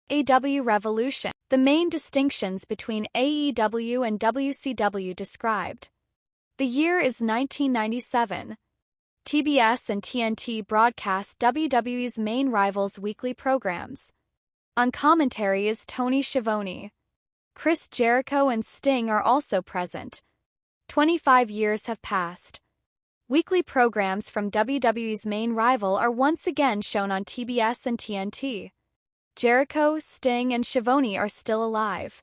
AEW Revolution. The main distinctions between AEW and WCW described. The year is 1997. TBS and TNT broadcast WWE's main rivals' weekly programs. On commentary is Tony Schiavone. Chris Jericho and Sting are also present. 25 years have passed. Weekly programs from WWE's main rival are once again shown on TBS and TNT. Jericho, Sting, and Schiavone are still alive.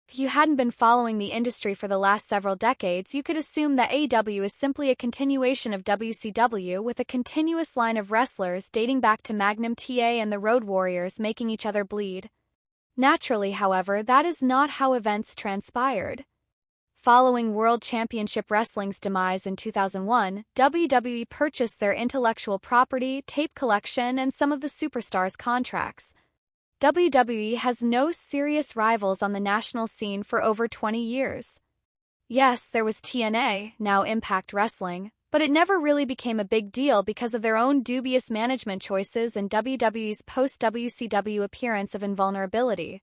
If you hadn't been following the industry for the last several decades, you could assume that AEW is simply a continuation of WCW with a continuous line of wrestlers dating back to Magnum TA and the Road Warriors making each other bleed. Naturally, however, that is not how events transpired. Following World Championship Wrestling's demise in 2001, WWE purchased their intellectual property, tape collection, and some of the superstars' contracts. WWE has no serious rivals on the national scene for over 20 years. Yes, there was TNA, now Impact Wrestling, but it never really became a big deal because of their own dubious management choices and WWE's post-WCW appearance of invulnerability.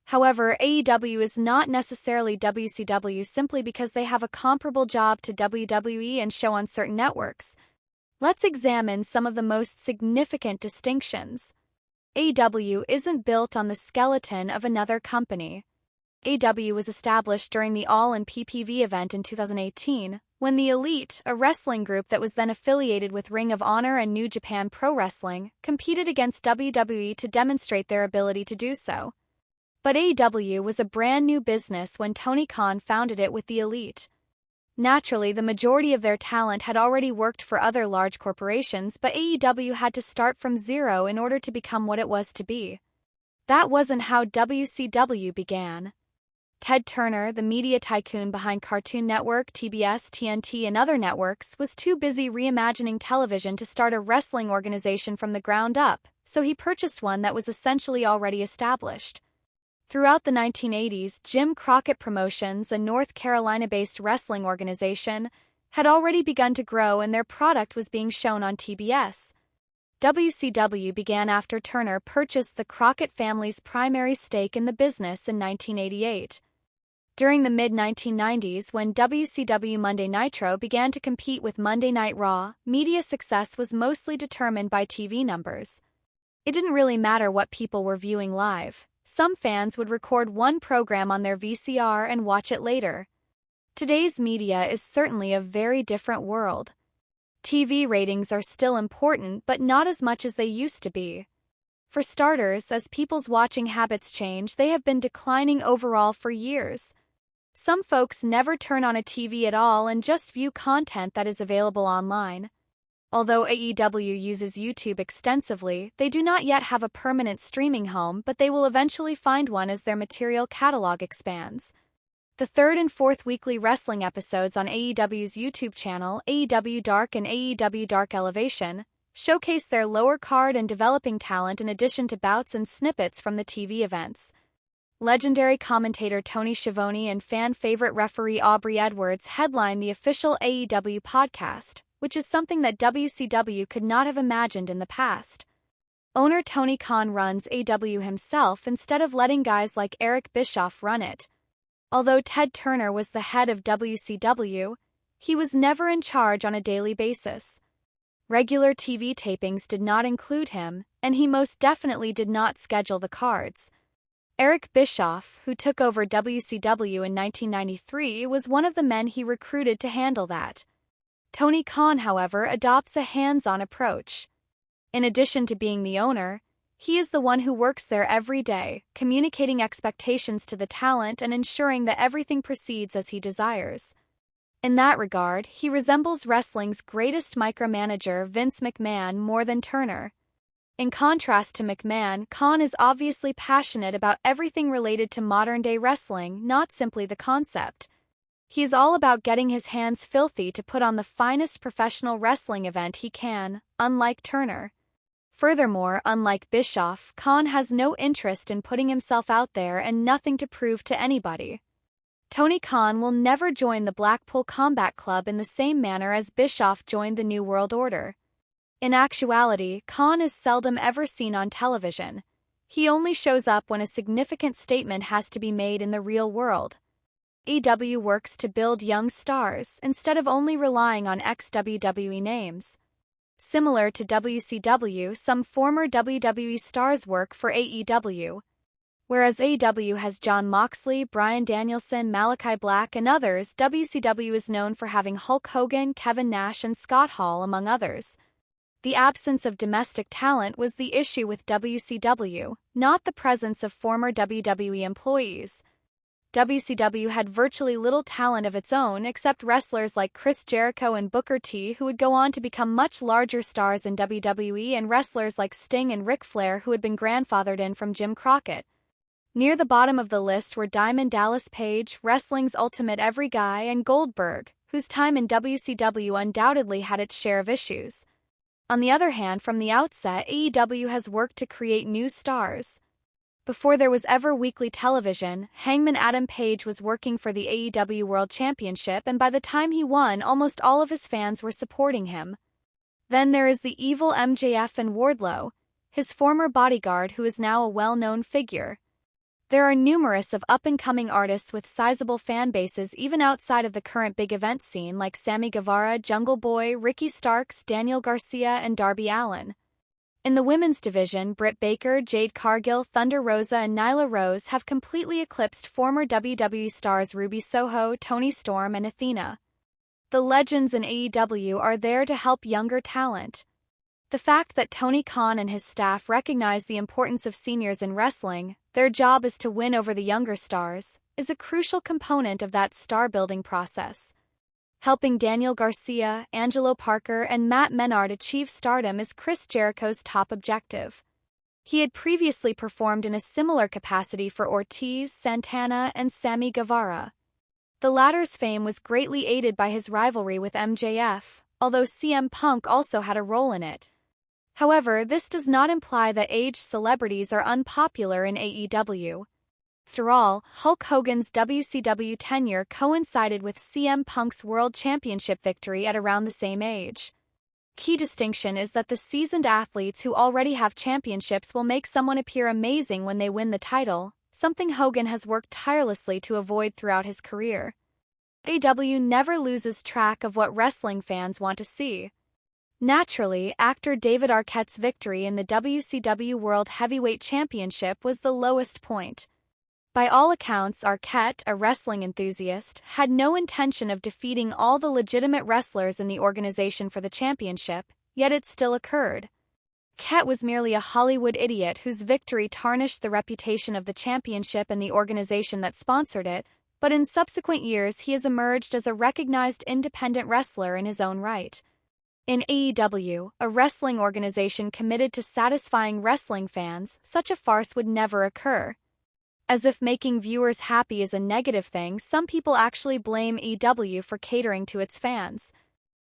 However, AEW is not necessarily WCW simply because they have a comparable job to WWE and show on certain networks. Let's examine some of the most significant distinctions. AEW isn't built on the skeleton of another company. AEW was established during the All-In PPV event in 2018, when the Elite, a wrestling group that was then affiliated with Ring of Honor and New Japan Pro Wrestling, competed against WWE to demonstrate their ability to do so. But AEW was a brand new business when Tony Khan founded it with the Elite. Naturally, the majority of their talent had already worked for other large corporations, but AEW had to start from zero in order to become what it was to be. That wasn't how WCW began. Ted Turner, the media tycoon behind Cartoon Network, TBS, TNT, and other networks, was too busy reimagining television to start a wrestling organization from the ground up, so he purchased one that was essentially already established. Throughout the 1980s, Jim Crockett Promotions, a North Carolina-based wrestling organization, had already begun to grow and their product was being shown on TBS. WCW began after Turner purchased the Crockett family's primary stake in the business in 1988. During the mid-1990s, when WCW Monday Nitro began to compete with Monday Night Raw, media success was mostly determined by TV numbers. It didn't really matter what people were viewing live. Some fans would record one program on their VCR and watch it later. Today's media is certainly a very different world. TV ratings are still important, but not as much as they used to be. For starters, as people's watching habits change, they have been declining overall for years. Some folks never turn on a TV at all and just view content that is available online. Although AEW uses YouTube extensively, they do not yet have a permanent streaming home, but they will eventually find one as their material catalog expands. The third and fourth weekly wrestling episodes on AEW's YouTube channel, AEW Dark and AEW Dark Elevation, showcase their lower card and developing talent in addition to bouts and snippets from the TV events. Legendary commentator Tony Schiavone and fan-favorite referee Aubrey Edwards headline the official AEW podcast, which is something that WCW could not have imagined in the past. Owner Tony Khan runs AEW himself instead of letting guys like Eric Bischoff run it. Although Ted Turner was the head of WCW, he was never in charge on a daily basis. Regular TV tapings did not include him, and he most definitely did not schedule the cards. Eric Bischoff, who took over WCW in 1993, was one of the men he recruited to handle that. Tony Khan, however, adopts a hands-on approach. In addition to being the owner, he is the one who works there every day, communicating expectations to the talent and ensuring that everything proceeds as he desires. In that regard, he resembles wrestling's greatest micromanager, Vince McMahon, more than Turner. In contrast to McMahon, Khan is obviously passionate about everything related to modern-day wrestling, not simply the concept. He is all about getting his hands filthy to put on the finest professional wrestling event he can, unlike Turner. Furthermore, unlike Bischoff, Khan has no interest in putting himself out there and nothing to prove to anybody. Tony Khan will never join the Blackpool Combat Club in the same manner as Bischoff joined the New World Order. In actuality, Khan is seldom ever seen on television. He only shows up when a significant statement has to be made in the real world. AEW works to build young stars instead of only relying on ex-WWE names. Similar to WCW, some former WWE stars work for AEW. Whereas AEW has Jon Moxley, Bryan Danielson, Malachi Black, and others, WCW is known for having Hulk Hogan, Kevin Nash, and Scott Hall, among others. The absence of domestic talent was the issue with WCW, not the presence of former WWE employees. WCW had virtually little talent of its own except wrestlers like Chris Jericho and Booker T, who would go on to become much larger stars in WWE, and wrestlers like Sting and Ric Flair, who had been grandfathered in from Jim Crockett. Near the bottom of the list were Diamond Dallas Page, wrestling's ultimate every guy, and Goldberg, whose time in WCW undoubtedly had its share of issues. On the other hand, from the outset, AEW has worked to create new stars. Before there was ever weekly television, Hangman Adam Page was working for the AEW World Championship, and by the time he won, almost all of his fans were supporting him. Then there is the evil MJF and Wardlow, his former bodyguard, who is now a well-known figure. There are numerous of up-and-coming artists with sizable fan bases even outside of the current big event scene, like Sammy Guevara, Jungle Boy, Ricky Starks, Daniel Garcia, and Darby Allin. In the women's division, Britt Baker, Jade Cargill, Thunder Rosa, and Nyla Rose have completely eclipsed former WWE stars Ruby Soho, Toni Storm, and Athena. The legends in AEW are there to help younger talent. The fact that Tony Khan and his staff recognize the importance of seniors in wrestling, their job is to win over the younger stars, is a crucial component of that star-building process. Helping Daniel Garcia, Angelo Parker, and Matt Menard achieve stardom is Chris Jericho's top objective. He had previously performed in a similar capacity for Ortiz, Santana, and Sammy Guevara. The latter's fame was greatly aided by his rivalry with MJF, although CM Punk also had a role in it. However, this does not imply that aged celebrities are unpopular in AEW. After all, Hulk Hogan's WCW tenure coincided with CM Punk's World Championship victory at around the same age. Key distinction is that the seasoned athletes who already have championships will make someone appear amazing when they win the title, something Hogan has worked tirelessly to avoid throughout his career. AEW never loses track of what wrestling fans want to see. Naturally, actor David Arquette's victory in the WCW World Heavyweight Championship was the lowest point. By all accounts, Arquette, a wrestling enthusiast, had no intention of defeating all the legitimate wrestlers in the organization for the championship, yet it still occurred. Arquette was merely a Hollywood idiot whose victory tarnished the reputation of the championship and the organization that sponsored it, but in subsequent years he has emerged as a recognized independent wrestler in his own right. In AEW, a wrestling organization committed to satisfying wrestling fans, such a farce would never occur. As if making viewers happy is a negative thing, some people actually blame AEW for catering to its fans.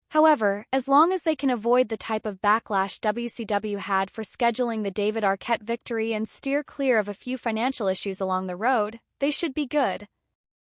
However, as long as they can avoid the type of backlash WCW had for scheduling the David Arquette victory and steer clear of a few financial issues along the road, they should be good.